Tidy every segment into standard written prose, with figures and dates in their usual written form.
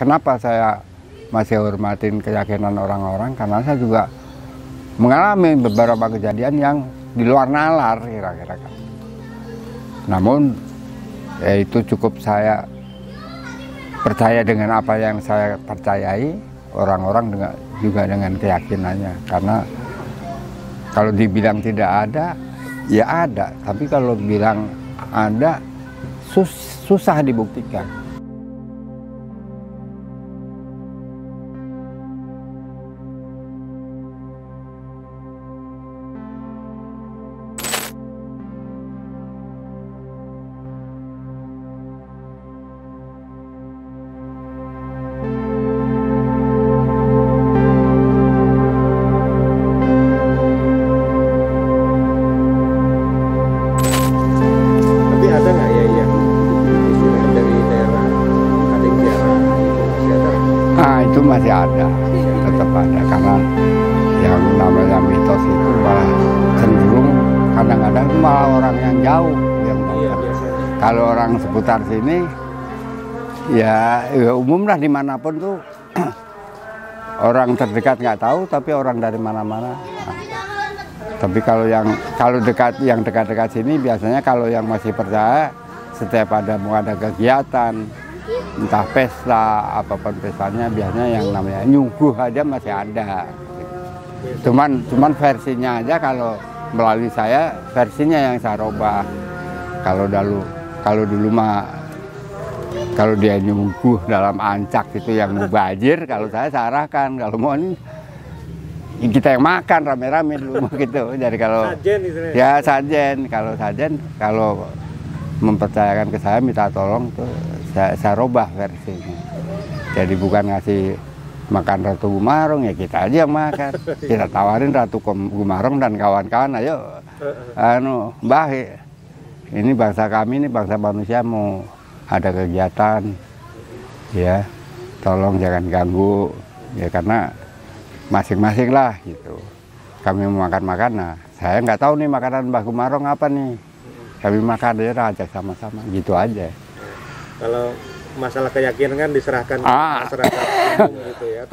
kenapa saya masih hormatin keyakinan orang-orang, karena saya juga mengalami beberapa kejadian yang di luar nalar kira-kira kan. Namun ya itu cukup saya percaya dengan apa yang saya percayai, orang-orang juga dengan keyakinannya. Karena kalau dibilang tidak ada, ya ada. Tapi kalau bilang ada, susah dibuktikan. Itu masih ada, tetap ada, karena yang namanya mitos itu malah cenderung kadang-kadang malah orang yang jauh yang kalau orang seputar sini ya umum lah dimanapun tuh orang terdekat nggak tahu, tapi orang dari mana-mana. Tapi kalau yang dekat-dekat sini biasanya kalau yang masih percaya setiap mau ada kegiatan, entah pesta, apapun pestanya, biasanya yang namanya nyuguh aja masih ada. Cuman versinya aja kalau melalui saya, versinya yang saya robah. Kalau dulu mah kalau dia nyuguh dalam ancak itu yang mubazir, kalau saya arahkan kalau mau ini kita yang makan rame-rame dulu gitu. Jadi kalau sajen ya sajen, kalau mempercayakan ke saya minta tolong tuh saya robah versinya. Jadi bukan ngasih makan Ratu Gumarong, ya kita aja yang makan. Kita tawarin Ratu Gumarong dan kawan-kawan, ayo Mbah, ini bangsa kami, ini bangsa manusia mau ada kegiatan, ya tolong jangan ganggu, ya karena masing-masing lah gitu. Kami mau makan-makan, nah saya nggak tahu nih makanan Mbah Gumarong apa nih. Kami makan aja, ajak sama-sama, gitu aja. Kalau masalah keyakinan kan diserahkan ke masyarakat umum gitu ya.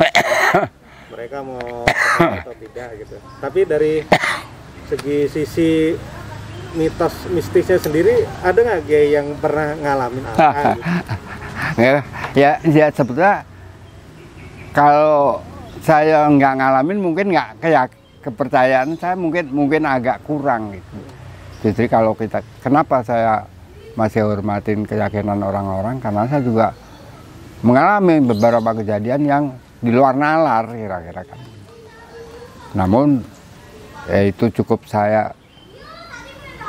Mereka mau atau tidak gitu. Tapi dari sisi mitos mistisnya sendiri, ada nggak Kiai yang pernah ngalamin apa? Gitu? ya sebetulnya kalau saya nggak ngalamin mungkin kepercayaan saya mungkin agak kurang gitu. Jadi kalau kenapa saya masih hormatin keyakinan orang-orang, karena saya juga mengalami beberapa kejadian yang di luar nalar kira-kira kan. Namun ya itu cukup saya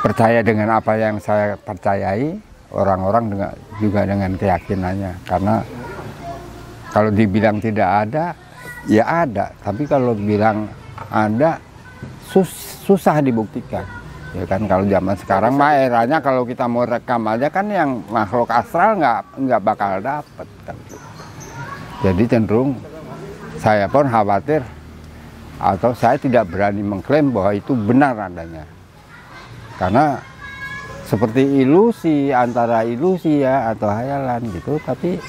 percaya dengan apa yang saya percayai, orang-orang juga dengan keyakinannya. Karena kalau dibilang tidak ada, ya ada. Tapi kalau bilang ada, susah dibuktikan. Ya kan, kalau zaman sekarang mah eranya kalau kita mau rekam aja kan yang makhluk astral nggak bakal dapet kan. Jadi cenderung saya pun khawatir atau saya tidak berani mengklaim bahwa itu benar adanya. Karena seperti ilusi, antara ilusi ya atau hayalan gitu, tapi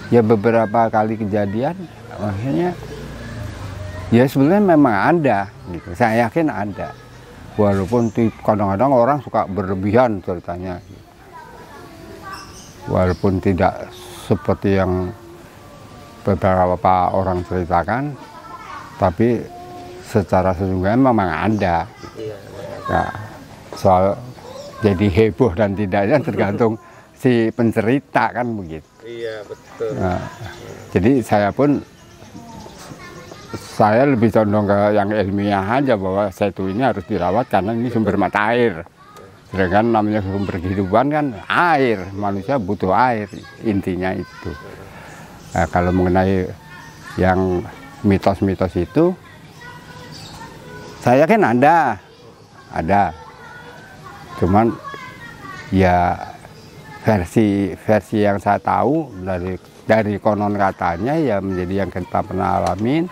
ya beberapa kali kejadian akhirnya ya sebenarnya memang ada gitu. Saya yakin ada. Walaupun kadang-kadang orang suka berlebihan ceritanya, walaupun tidak seperti yang beberapa orang ceritakan, tapi secara sesungguhnya memang ada. Nah, soal jadi heboh dan tidaknya tergantung si pencerita kan begitu. Iya betul. Nah, jadi saya lebih condong ke yang ilmiah aja, bahwa setu ini harus dirawat karena ini sumber mata air. Sedangkan namanya sumber kehidupan kan air, manusia butuh air, intinya itu. Nah, kalau mengenai yang mitos-mitos itu, saya yakin ada. Cuman ya versi yang saya tahu dari konon katanya ya menjadi yang kita pernah alamin.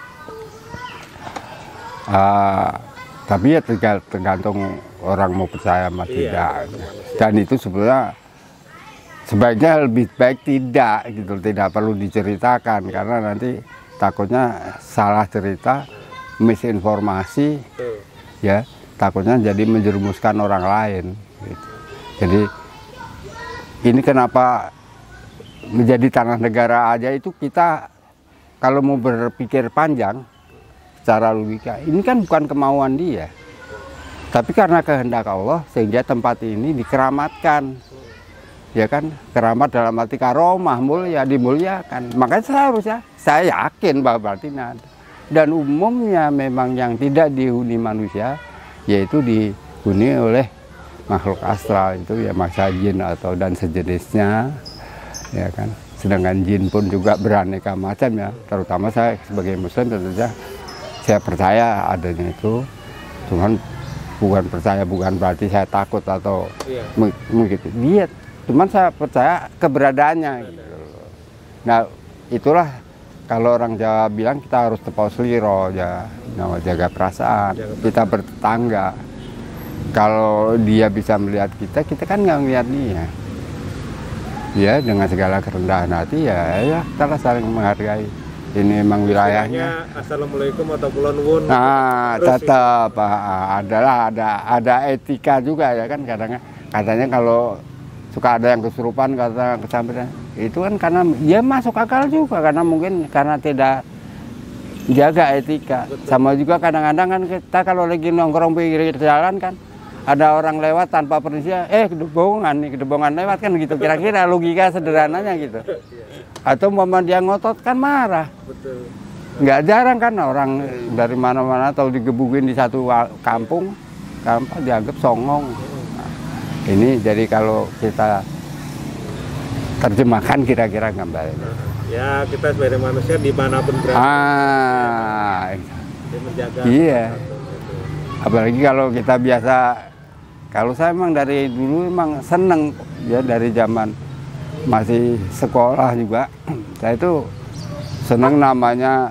Tapi ya tergantung orang mau percaya sama tidak. Dan itu sebenarnya sebaiknya lebih baik tidak gitu, tidak perlu diceritakan karena nanti takutnya salah cerita, misinformasi, ya takutnya jadi menjerumuskan orang lain gitu. Jadi ini kenapa menjadi tanah negara aja itu, kita kalau mau berpikir panjang secara logika, ini kan bukan kemauan dia, tapi karena kehendak Allah sehingga tempat ini dikeramatkan, ya kan, keramat dalam arti karomah, mulia, dimuliakan. Makanya seharusnya saya yakin bahwa batin ada. Dan umumnya memang yang tidak dihuni manusia, yaitu dihuni oleh makhluk astral, itu ya maksa jin atau dan sejenisnya, ya kan. Sedangkan jin pun juga beraneka macam ya, terutama saya sebagai muslim tentunya saya percaya adanya itu, cuman bukan percaya bukan berarti saya takut atau begitu. Dia, cuman saya percaya keberadaannya. Gitu. Nah itulah kalau orang Jawa bilang kita harus tepau seliro ya, jaga perasaan. Kita bertetangga. Kalau dia bisa melihat kita, kita kan nggak ngelihat dia. Ya dengan segala kerendahan hati ya kita saling menghargai. Ini memang wilayahnya. Assalamualaikum atau kulon wun. Nah, tetap ada etika juga ya kan, katanya kalau suka ada yang kesurupan kata kesampean itu kan karena dia masuk akal juga, karena mungkin karena tidak jaga etika. Betul. Sama juga kadang-kadang kan kita kalau lagi nongkrong pinggir jalan kan ada orang lewat tanpa permisi, kedebongan lewat kan gitu, kira-kira logika sederhananya gitu. Atau momen dia ngotot kan marah. Betul. Nggak jarang kan orang dari mana-mana atau digebukin di satu kampung dianggap songong. Nah, ini jadi kalau kita terjemahkan kira-kira gambarnya. Ya kita sebagai manusia dimanapun berada. Menjaga. Iya. Apalagi kalau kita biasa, kalau saya emang dari dulu emang seneng ya, dari zaman masih sekolah juga saya itu seneng namanya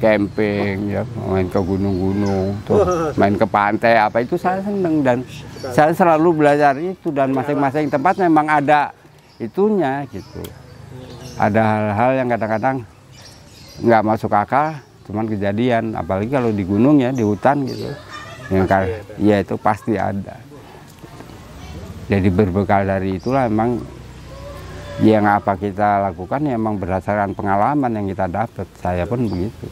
camping ya, main ke gunung-gunung tuh, main ke pantai apa itu saya seneng, dan saya selalu belajar itu, dan masing-masing tempat memang ada itunya gitu. Ada hal-hal yang kadang-kadang nggak masuk akal cuman kejadian, apalagi kalau di gunung ya, di hutan gitu yang ya itu pasti ada. Jadi berbekal dari itulah memang yang apa kita lakukan ya emang berdasarkan pengalaman yang kita dapat. Saya pun begitu.